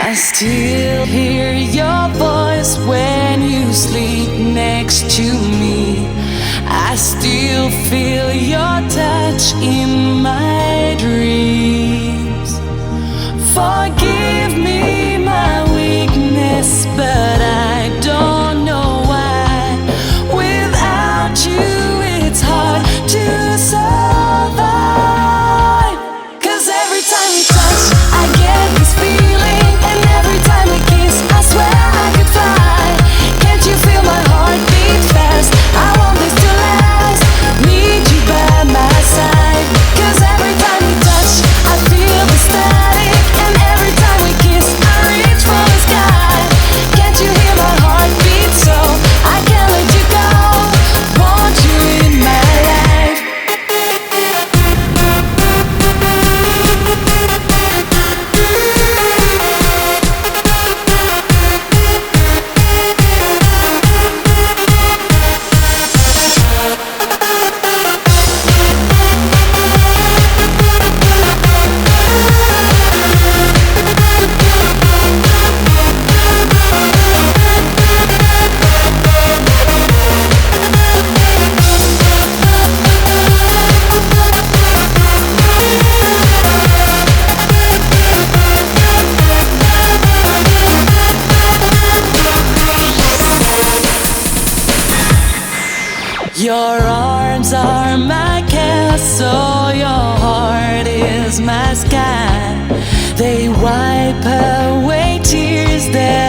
I still hear your voice when you sleep next to me. I still feel your touch in my dreams. Forgive me my weakness, but I don't know why. Without you it's hard to survive. 'Cause every time we touch I get this feeling, and every time we kiss I swear I could fly. Can't you feel my heart beat fast? I want this to last, need you by my side. 'Cause every time we touch I feel the static, and every time we kiss I reach for the sky. Can't you hear my heart beat? So I can't let you go, want you in my life. Your arms are my castle, your heart is my sky. They wipe away tears that